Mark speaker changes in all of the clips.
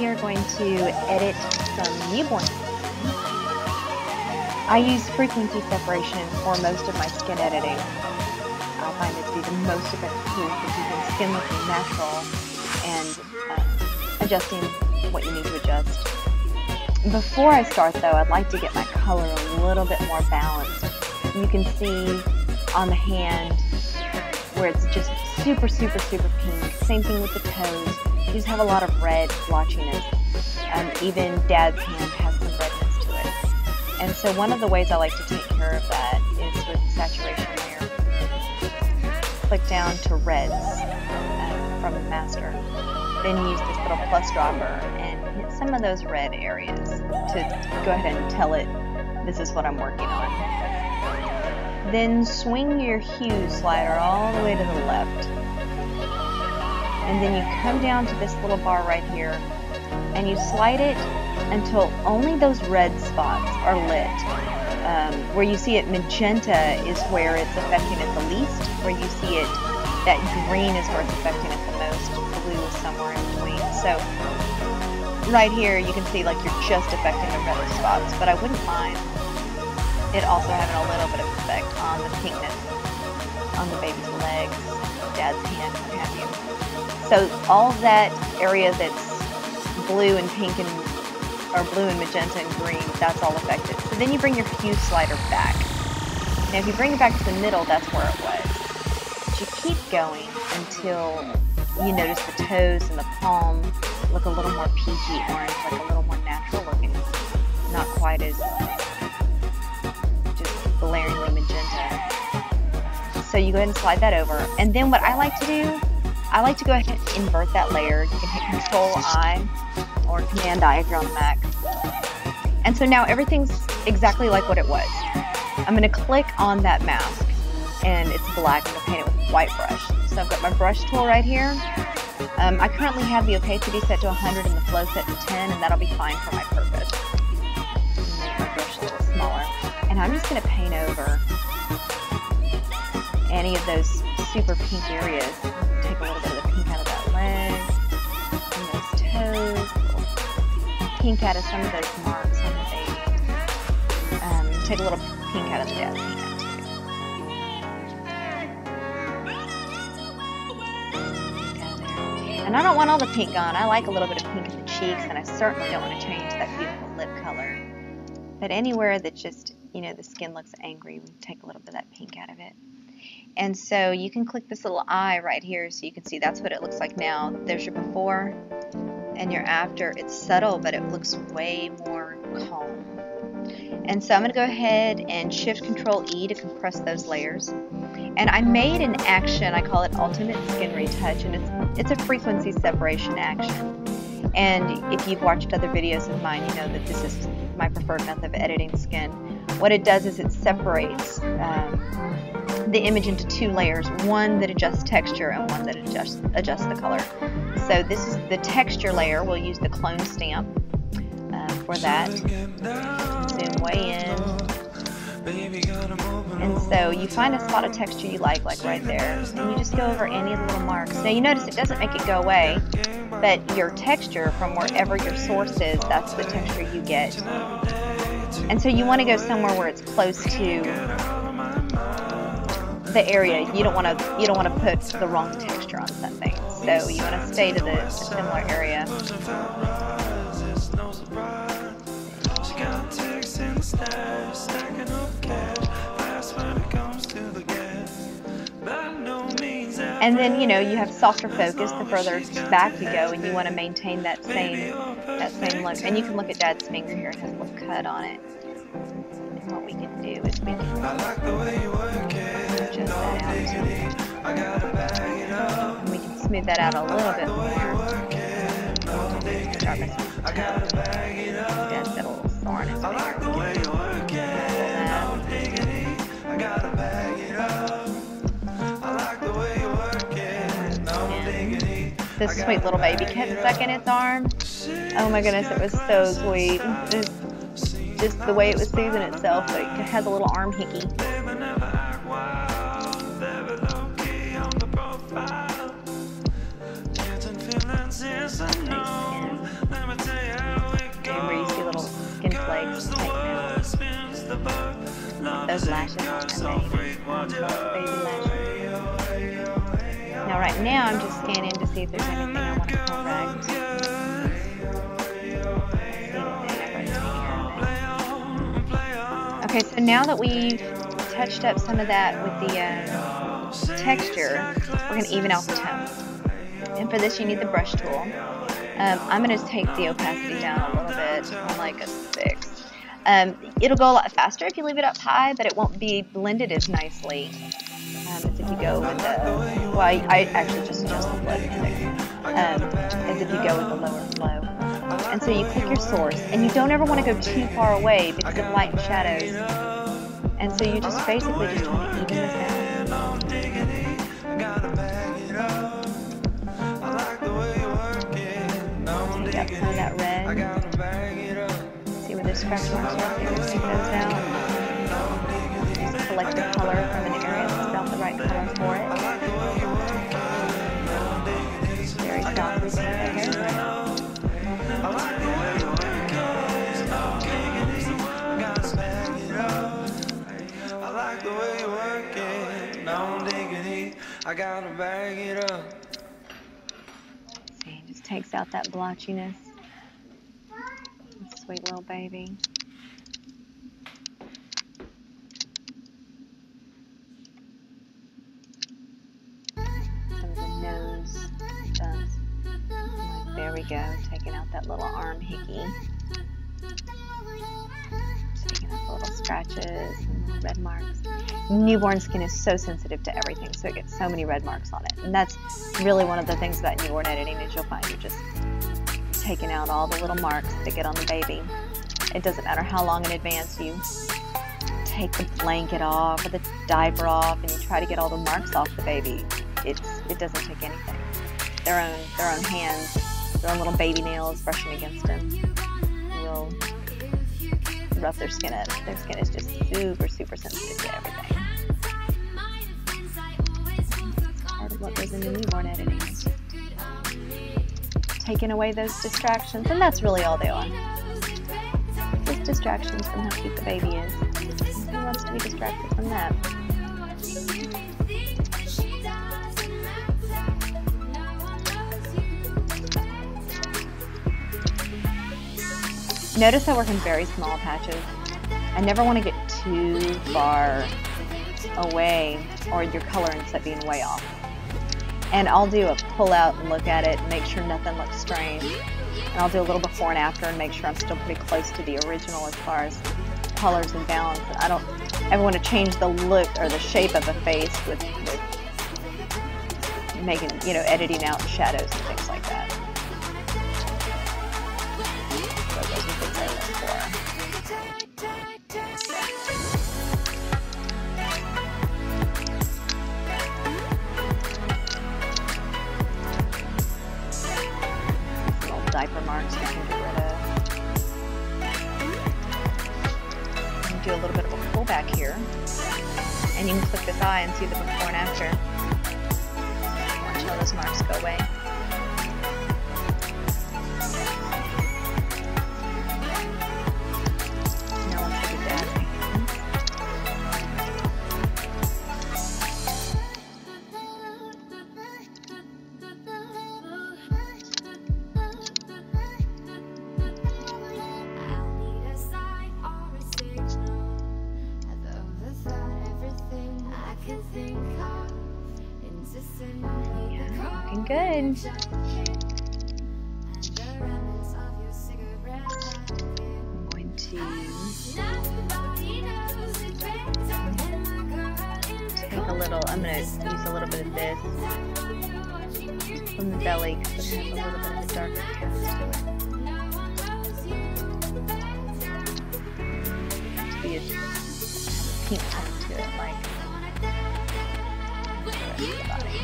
Speaker 1: we are going to edit some newborn. I use frequency separation for most of my skin editing. I find it to be the most effective tool for keeping skin looking natural and adjusting what you need to adjust. Before I start though, I'd like to get my color a little bit more balanced. You can see on the hand where it's just super pink. Same thing with the toes. You just have a lot of red blotchiness. Even Dad's hand has some redness to it. And so one of the ways I like to take care of that is with the saturation layer. Click down to reds from the master. Then use this little plus dropper and hit some of those red areas to go ahead and tell it this is what I'm working on. Then swing your hue slider all the way to the left. And then you come down to this little bar right here and you slide it until only those red spots are lit. Where you see it magenta is where it's affecting it the least. Where you see it, that green is where it's affecting it the most. Blue is somewhere in between. So right here you can see like you're just affecting the red spots, but I wouldn't mind it also having a little bit of effect on the pinkness on the baby's legs, Dad's hand, what have you. So all that area that's blue and pink and or blue and magenta and green, that's all affected. So then you bring your hue slider back. Now if you bring it back to the middle, that's where it was. But you keep going until you notice the toes and the palm look a little more peachy orange, like a little more natural looking. Not quite as just glaringly magenta. So you go ahead and slide that over. And then what I like to do, I like to go ahead and invert that layer. You can hit Control-I or Command-I if you're on the Mac. And so now everything's exactly like what it was. I'm going to click on that mask and it's black. I'm going to paint it with a white brush. So I've got my brush tool right here. I currently have the opacity set to 100 and the flow set to 10, and that'll be fine for my purpose. Make my brush a little smaller. And I'm just going to paint over any of those super pink areas. Take a little bit of the pink out of that leg, and those toes, pink out of some of those marks on the baby. Take a little pink out of the dad's hand too. And I don't want all the pink gone. I like a little bit of pink in the cheeks, and I certainly don't want to change that beautiful lip color. But anywhere that just, you know, the skin looks angry, we take a little bit of that pink out of it. And so you can click this little eye right here so you can see that's what it looks like now. There's your before and your after. It's subtle, but it looks way more calm. And so I'm going to go ahead and Shift Control E to compress those layers. And I made an action, I call it Ultimate Skin Retouch, and it's a frequency separation action. And if you've watched other videos of mine, you know that this is my preferred method of editing skin. What it does is it separates the image into two layers, one that adjusts texture and one that adjusts the color. So this is the texture layer. We'll use the clone stamp for that. Zoom way in. And so you find a spot of texture you like right there, and you just go over any of the little marks. Now you notice it doesn't make it go away, but your texture from wherever your source is, that's the texture you get. And so you want to go somewhere where it's close to the area. You don't want to put the wrong texture on something. So you want to stay to the similar area. And then, you know, you have softer focus the further back you go, and you want to maintain that same look. And you can look at Dad's finger here; it has a little cut on it. And what we can do is we can adjust that out. And we can smooth that out a little bit more. Start messing with the toe. Dad's got a little sore on his finger. This sweet little baby kept sucking its arm. Oh my goodness, it was so sweet. Just the way it was soothing itself, but it has a little arm hickey. those lashes on that baby lashes. Now right now I'm just scanning to see if there's anything I want to correct. Okay, so now that we've touched up some of that with the texture, we're going to even out the tones. And for this you need the brush tool. I'm going to take the opacity down a little bit on like a 6. It'll go a lot faster if you leave it up high, but it won't be blended as nicely as if you go with the, well, I actually just adjust the flow as if you go with the lower flow. And so you click your source, and you don't ever want to go too far away because of light and shadows. And so you just basically just try to even this out. Take out some of that red. See where the scratch marks are there, take those out. Just collect the color from an area that's about the right color for it. Very softly take that hair. I gotta bag it up. See, it just takes out that blotchiness. Sweet little baby. Some of the nose does. Like, there we go, taking out that little arm hickey. Taking out the little scratches and little red marks. Newborn skin is so sensitive to everything, so it gets so many red marks on it. And that's really one of the things about newborn editing is you'll find you're just taking out all the little marks that get on the baby. It doesn't matter how long in advance you take the blanket off or the diaper off and you try to get all the marks off the baby. It doesn't take anything. Their own hands, their own little baby nails brushing against them will rough their skin up. Their skin is just super, super sensitive to everything. That's part of what goes into newborn editing. Taking away those distractions, and that's really all they are. Just distractions from how cute the baby is. Who wants to be distracted from that? Notice I work in very small patches. I never want to get too far away or your color ends up being way off. And I'll do a pull out and look at it and make sure nothing looks strange. And I'll do a little before and after and make sure I'm still pretty close to the original as far as colors and balance. And I don't ever want to change the look or the shape of a face with making, editing out shadows and things like that. So those are things I look for. Diaper marks we can get rid of. And do a little bit of a pullback here. And you can click this eye and see the before and after. Watch how those marks go away. Now let's look at that. Good. I'm going to take a little, I'm going to use a little bit of this from the belly because it has a little bit of the darker cast to it. To be a pink tone to it, like the rest of the body.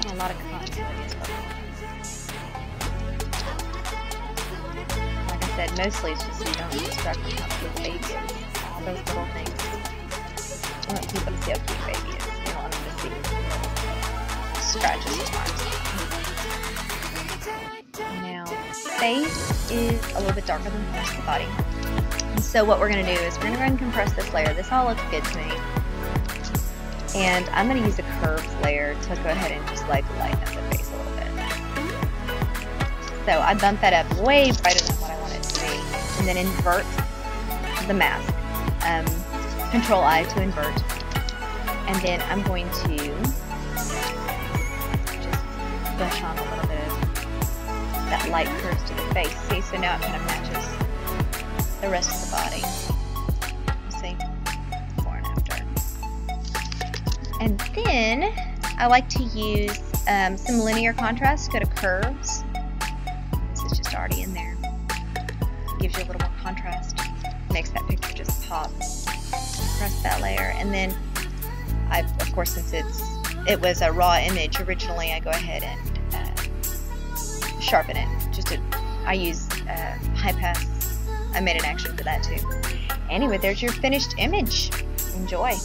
Speaker 1: A lot of continuity as well. Like I said, mostly it's just so you don't distract from how cute the baby is. All those little things. You want people to see how cute the baby is. You don't want them to see scratches sometimes. Now, face is a little bit darker than the rest of the body. And so what we're going to do is we're going to go ahead and compress this layer. This all looks good to me. And I'm going to use a curved layer to go ahead and just like lighten up the face a little bit. So I bumped that up way brighter than what I want it to be. And then invert the mask. Control I to invert. And then I'm going to just brush on a little bit of that light curves to the face. See, so now it kind of matches the rest of the body. See? Before and after. And then I like to use some linear contrast. Go to curves. This is just already in there. Gives you a little more contrast. Makes that picture just pop. Press that layer, and then of course, since it was a raw image originally, I go ahead and sharpen it. I use high pass. I made an action for that too. Anyway, there's your finished image. Enjoy.